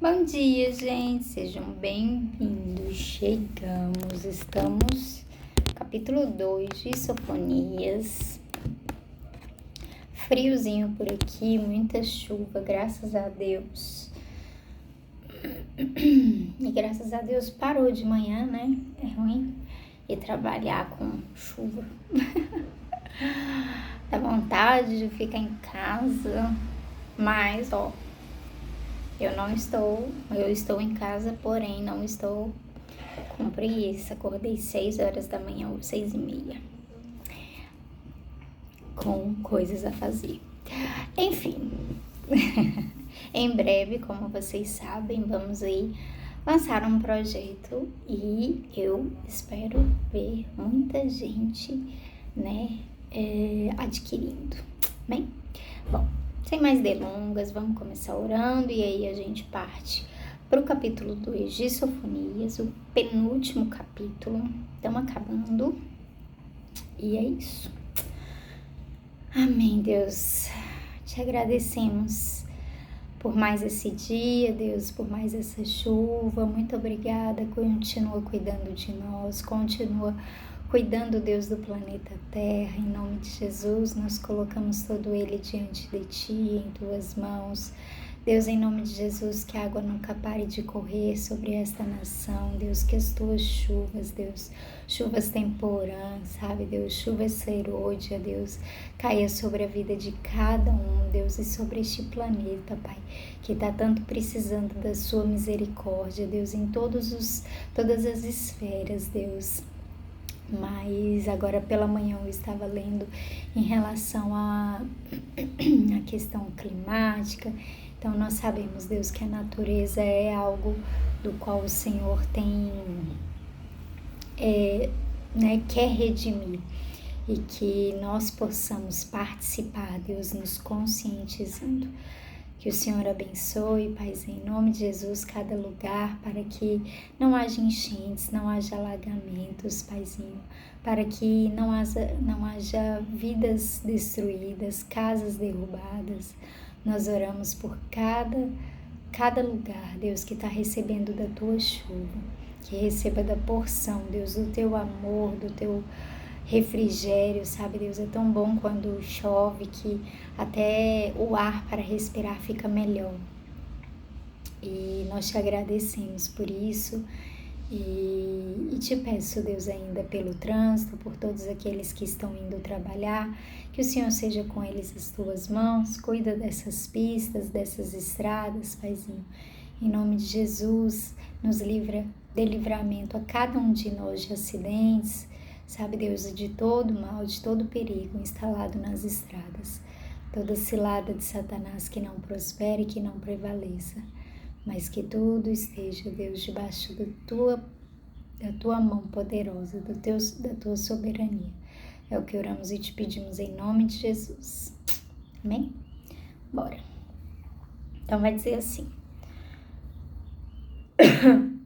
Bom dia, gente, sejam bem-vindos. Estamos no capítulo 2 de Sofonias. Friozinho por aqui, muita chuva, graças a Deus. E graças a Deus parou de manhã, né? É ruim ir trabalhar com chuva. Dá vontade de ficar em casa, mas eu estou em casa, porém não estou com preguiça. Acordei 6 horas da manhã ou 6:30, com coisas a fazer. Enfim, em breve, como vocês sabem, vamos aí lançar um projeto e eu espero ver muita gente, adquirindo. Bem, bom, sem mais delongas, vamos começar orando e aí a gente parte para o capítulo 2 de Sofonias, o penúltimo capítulo. Estamos acabando e é isso. Amém, Deus. Te agradecemos por mais esse dia, Deus, por mais essa chuva. Muito obrigada. Continua cuidando de nós, continua cuidando, Deus, do planeta Terra. Em nome de Jesus, nós colocamos todo ele diante de Ti, em Tuas mãos. Deus, em nome de Jesus, que a água nunca pare de correr sobre esta nação. Deus, que as Tuas chuvas, Deus, chuvas temporãs, sabe, Deus, chuvas serôdia, Deus, caia sobre a vida de cada um, Deus, e sobre este planeta, Pai, que está tanto precisando da Sua misericórdia, Deus, em todas as esferas, Deus. Mas agora pela manhã eu estava lendo em relação à questão climática. Então nós sabemos, Deus, que a natureza é algo do qual o Senhor quer redimir e que nós possamos participar, Deus, nos conscientizando. Que o Senhor abençoe, Paizinho, em nome de Jesus, cada lugar, para que não haja enchentes, não haja alagamentos, Paizinho, para que não haja vidas destruídas, casas derrubadas. Nós oramos por cada lugar, Deus, que está recebendo da Tua chuva, que receba da porção, Deus, do Teu amor, do Teu refrigério, sabe, Deus, é tão bom quando chove que até o ar para respirar fica melhor. E nós te agradecemos por isso e te peço, Deus, ainda pelo trânsito, por todos aqueles que estão indo trabalhar, que o Senhor seja com eles as Tuas mãos, cuida dessas pistas, dessas estradas, Paizinho. Em nome de Jesus, nos livra de livramento a cada um de nós de acidentes, sabe, Deus, de todo mal, de todo perigo instalado nas estradas. Toda cilada de Satanás que não prospere, que não prevaleça, mas que tudo esteja, Deus, debaixo da tua mão poderosa, da Tua soberania. É o que oramos e te pedimos em nome de Jesus. Amém? Bora. Então vai dizer assim: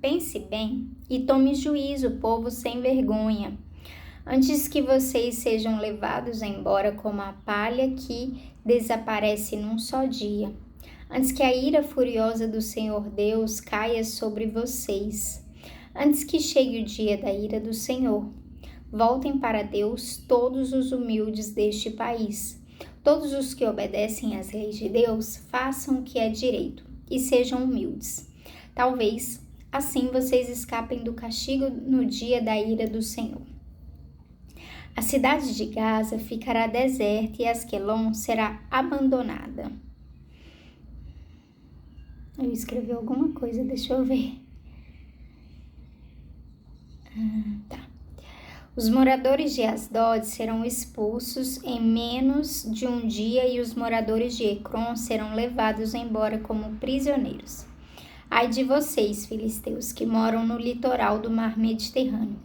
pense bem e tome juízo, povo sem vergonha, antes que vocês sejam levados embora como a palha que desaparece num só dia, antes que a ira furiosa do Senhor Deus caia sobre vocês, antes que chegue o dia da ira do Senhor. Voltem para Deus todos os humildes deste país. Todos os que obedecem às leis de Deus, façam o que é direito e sejam humildes. Talvez assim vocês escapem do castigo no dia da ira do Senhor. A cidade de Gaza ficará deserta e Asquelon será abandonada. Eu escrevi alguma coisa, deixa eu ver. Tá. Os moradores de Asdod serão expulsos em menos de um dia e os moradores de Ecrom serão levados embora como prisioneiros. Ai de vocês, filisteus, que moram no litoral do mar Mediterrâneo.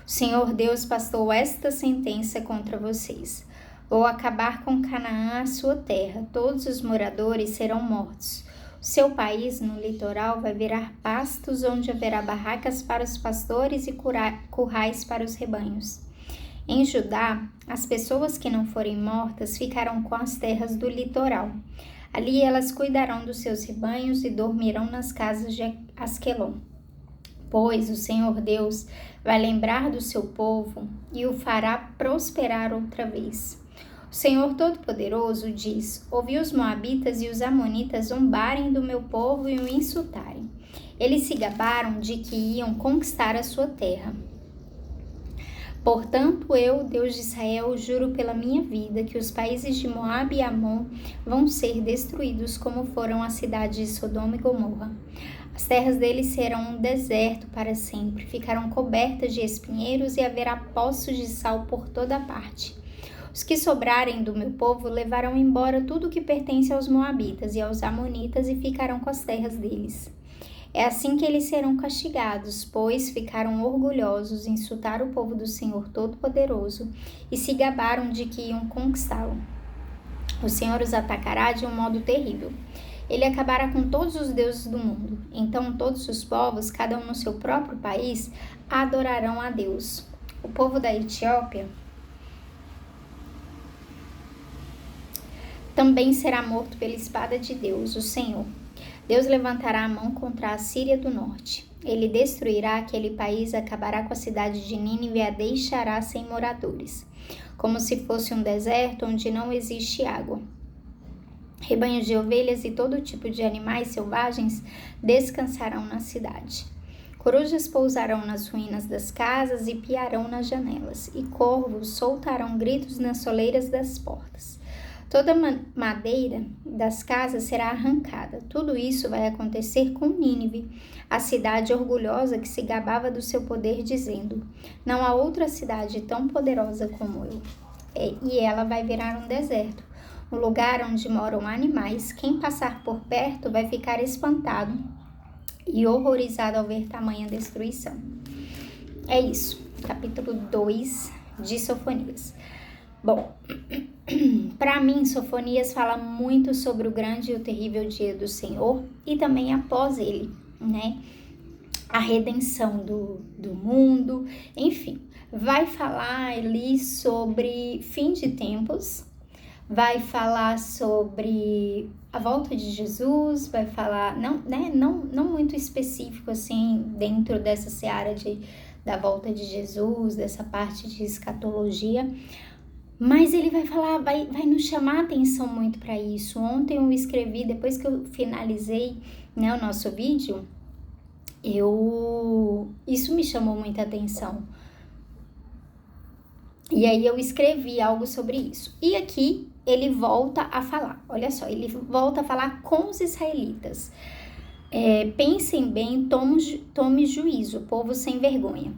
O Senhor Deus passou esta sentença contra vocês. Vou acabar com Canaã, a sua terra. Todos os moradores serão mortos. O seu país no litoral vai virar pastos, onde haverá barracas para os pastores e currais para os rebanhos. Em Judá, as pessoas que não forem mortas ficarão com as terras do litoral. Ali elas cuidarão dos seus rebanhos e dormirão nas casas de Asquelon. Pois o Senhor Deus vai lembrar do seu povo e o fará prosperar outra vez. O Senhor Todo-Poderoso diz: ouvi os moabitas e os amonitas zombarem do meu povo e o insultarem. Eles se gabaram de que iam conquistar a sua terra. Portanto, eu, Deus de Israel, juro pela minha vida que os países de Moabe e Amon vão ser destruídos como foram as cidades de Sodoma e Gomorra. As terras deles serão um deserto para sempre, ficarão cobertas de espinheiros e haverá poços de sal por toda parte. Os que sobrarem do meu povo levarão embora tudo o que pertence aos moabitas e aos amonitas e ficarão com as terras deles. É assim que eles serão castigados, pois ficaram orgulhosos, insultaram o povo do Senhor Todo-Poderoso e se gabaram de que iam conquistá-lo. O Senhor os atacará de um modo terrível. Ele acabará com todos os deuses do mundo. Então todos os povos, cada um no seu próprio país, adorarão a Deus. O povo da Etiópia também será morto pela espada de Deus, o Senhor. Deus levantará a mão contra a Síria do norte. Ele destruirá aquele país, acabará com a cidade de Nínive e a deixará sem moradores, como se fosse um deserto onde não existe água. Rebanhos de ovelhas e todo tipo de animais selvagens descansarão na cidade. Corujas pousarão nas ruínas das casas e piarão nas janelas, e corvos soltarão gritos nas soleiras das portas. Toda madeira das casas será arrancada. Tudo isso vai acontecer com Nínive, a cidade orgulhosa que se gabava do seu poder, dizendo: não há outra cidade tão poderosa como eu. E ela vai virar um deserto, um lugar onde moram animais. Quem passar por perto vai ficar espantado e horrorizado ao ver tamanha destruição. É isso, capítulo 2 de Sofonias. Bom, para mim, Sofonias fala muito sobre o grande e o terrível dia do Senhor e também após ele, né? A redenção do mundo, enfim. Vai falar ali sobre fim de tempos, vai falar sobre a volta de Jesus, vai falar, não muito específico assim, dentro dessa seara da volta de Jesus, dessa parte de escatologia, mas ele vai falar, vai nos chamar a atenção muito para isso. Ontem eu escrevi, depois que eu finalizei, né, o nosso vídeo, isso me chamou muita atenção. E aí eu escrevi algo sobre isso. E aqui ele volta a falar, olha só, ele volta a falar com os israelitas. Pensem bem, tome juízo, povo sem vergonha.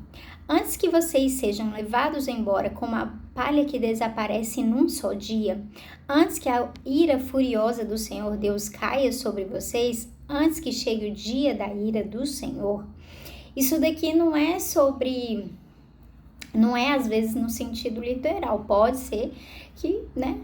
Antes que vocês sejam levados embora como a palha que desaparece num só dia, antes que a ira furiosa do Senhor Deus caia sobre vocês, antes que chegue o dia da ira do Senhor, isso daqui não é às vezes no sentido literal, pode ser que, né,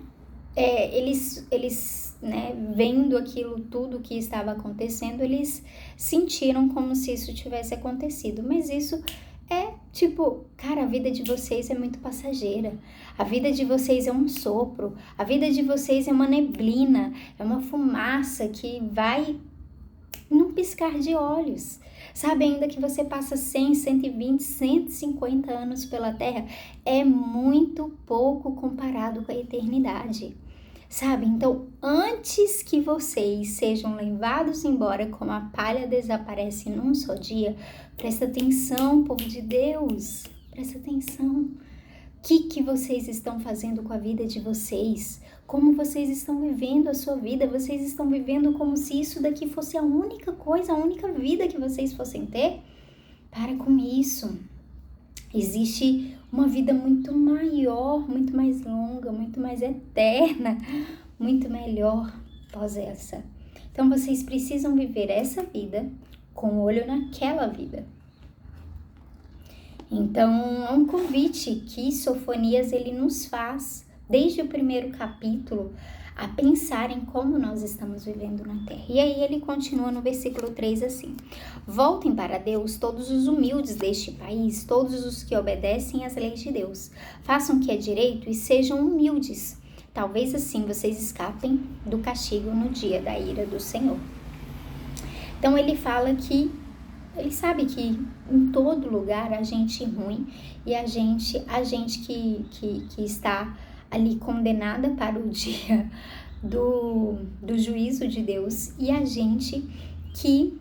eles né, vendo aquilo tudo que estava acontecendo, eles sentiram como se isso tivesse acontecido, mas isso é tipo, cara, a vida de vocês é muito passageira, a vida de vocês é um sopro, a vida de vocês é uma neblina, é uma fumaça que vai num piscar de olhos, sabe? Ainda que você passa 100, 120, 150 anos pela Terra, é muito pouco comparado com a eternidade, sabe? Então, antes que vocês sejam levados embora como a palha desaparece num só dia, presta atenção, povo de Deus, presta atenção. O que vocês estão fazendo com a vida de vocês? Como vocês estão vivendo a sua vida? Vocês estão vivendo como se isso daqui fosse a única coisa, a única vida que vocês fossem ter? Para com isso. Existe uma vida muito maior, muito mais longa, muito mais eterna, muito melhor após essa. Então vocês precisam viver essa vida com o olho naquela vida. Então é um convite que Sofonias ele nos faz, desde o primeiro capítulo, a pensar em como nós estamos vivendo na terra. E aí ele continua no versículo 3 assim: voltem para Deus todos os humildes deste país, todos os que obedecem às leis de Deus. Façam o que é direito e sejam humildes. talvez assim vocês escapem do castigo no dia da ira do Senhor. Então ele fala que ele sabe que em todo lugar há gente ruim e a gente que está ali condenada para o dia do juízo de Deus, e a gente que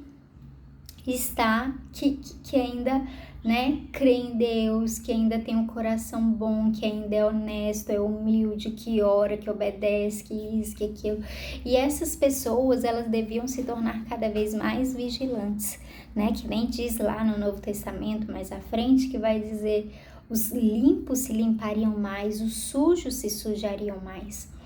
está, que ainda, né, crê em Deus, que ainda tem um coração bom, que ainda é honesto, é humilde, que ora, que obedece, que isso, que aquilo. E essas pessoas, elas deviam se tornar cada vez mais vigilantes, né, que nem diz lá no Novo Testamento, mais à frente, que vai dizer: os limpos se limpariam mais, os sujos se sujariam mais.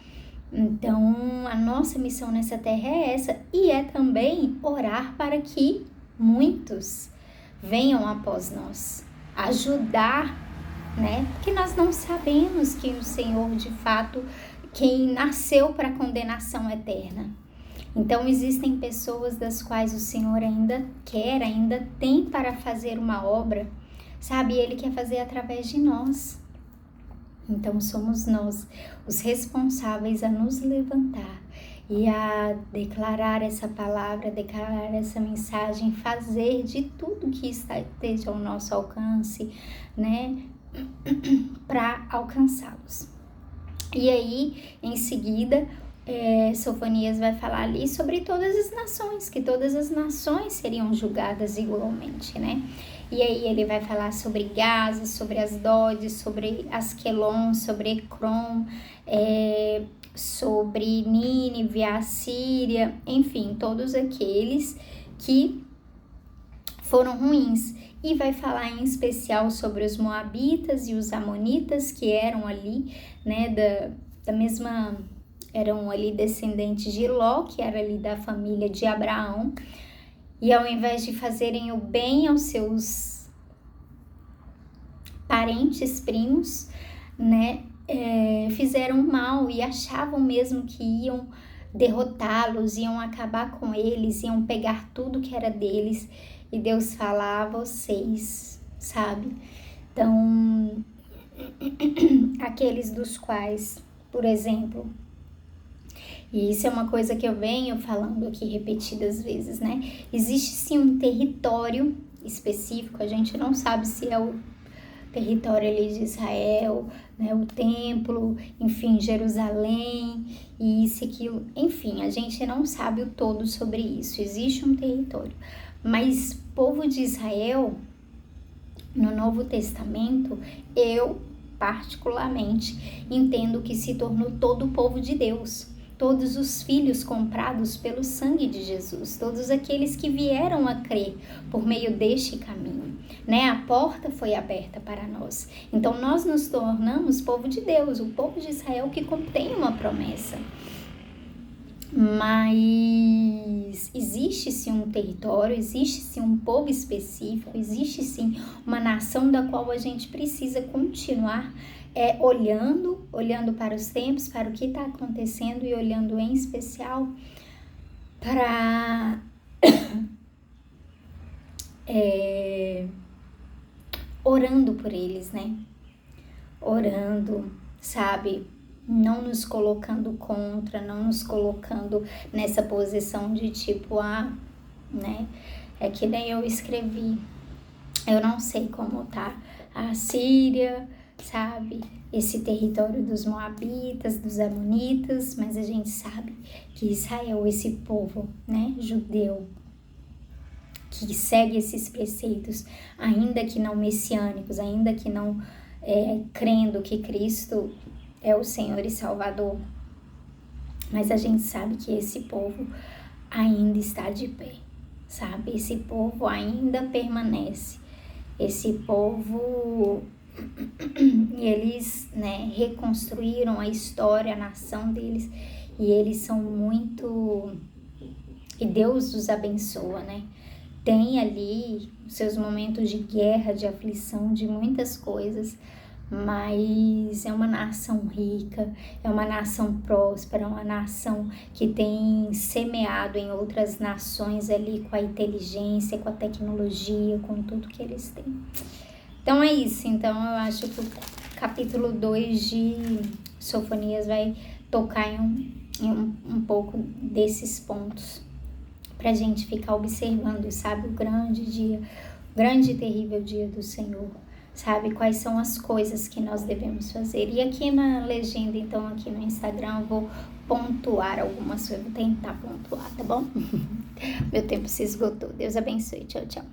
Então, a nossa missão nessa terra é essa, e é também orar para que muitos venham após nós, ajudar, né? Porque nós não sabemos que o Senhor, de fato, quem nasceu para condenação eterna. Então, existem pessoas das quais o Senhor ainda quer, ainda tem para fazer uma obra, sabe? Ele quer fazer através de nós. Então, somos nós os responsáveis a nos levantar e a declarar essa palavra, declarar essa mensagem, fazer de tudo que esteja ao nosso alcance, né, para alcançá-los. E aí, em seguida, Sofonias vai falar ali sobre todas as nações, que todas as nações seriam julgadas igualmente, né? E aí ele vai falar sobre Gaza, sobre Asdod, sobre Asquelon, sobre Ecrom, sobre Nínive, a Síria, enfim, todos aqueles que foram ruins. E vai falar em especial sobre os Moabitas e os Amonitas, que eram ali, né, da mesma, eram ali descendentes de Ló, que era ali da família de Abraão. E ao invés de fazerem o bem aos seus parentes, primos, né, fizeram mal e achavam mesmo que iam derrotá-los, iam acabar com eles, iam pegar tudo que era deles. E Deus fala: a vocês, sabe? Então, aqueles dos quais, por exemplo, e isso é uma coisa que eu venho falando aqui repetidas vezes, né? Existe sim um território específico, a gente não sabe se é o território ali de Israel, né? O templo, enfim, Jerusalém, e isso e aquilo, enfim, a gente não sabe o todo sobre isso. Existe um território, mas povo de Israel, no Novo Testamento, eu particularmente entendo que se tornou todo o povo de Deus. Todos os filhos comprados pelo sangue de Jesus, todos aqueles que vieram a crer por meio deste caminho, né? A porta foi aberta para nós. Então nós nos tornamos povo de Deus, o povo de Israel que contém uma promessa. Mas existe sim um território, existe sim um povo específico, existe sim uma nação da qual a gente precisa continuar olhando para os tempos, para o que está acontecendo e olhando em especial para orando por eles, né? Orando, sabe? Não nos colocando contra, não nos colocando nessa posição de tipo, né? É que nem eu escrevi, eu não sei como tá a Síria, sabe? Esse território dos Moabitas, dos Amonitas, mas a gente sabe que Israel, esse povo, né, judeu, que segue esses preceitos, ainda que não messiânicos, ainda que não crendo que Cristo é o Senhor e Salvador, mas a gente sabe que esse povo ainda está de pé, sabe? Esse povo ainda permanece, esse povo, eles, né, reconstruíram a história, a nação deles, e eles são muito, e Deus os abençoa, né? Tem ali seus momentos de guerra, de aflição, de muitas coisas, mas é uma nação rica, é uma nação próspera, é uma nação que tem semeado em outras nações ali com a inteligência, com a tecnologia, com tudo que eles têm. Então é isso. Então eu acho que o capítulo 2 de Sofonias vai tocar em um pouco desses pontos, pra gente ficar observando, sabe, o grande dia, o grande e terrível dia do Senhor, sabe, quais são as coisas que nós devemos fazer. E aqui na legenda, então, aqui no Instagram, eu vou pontuar algumas coisas, vou tentar pontuar, tá bom? Meu tempo se esgotou. Deus abençoe. Tchau, tchau.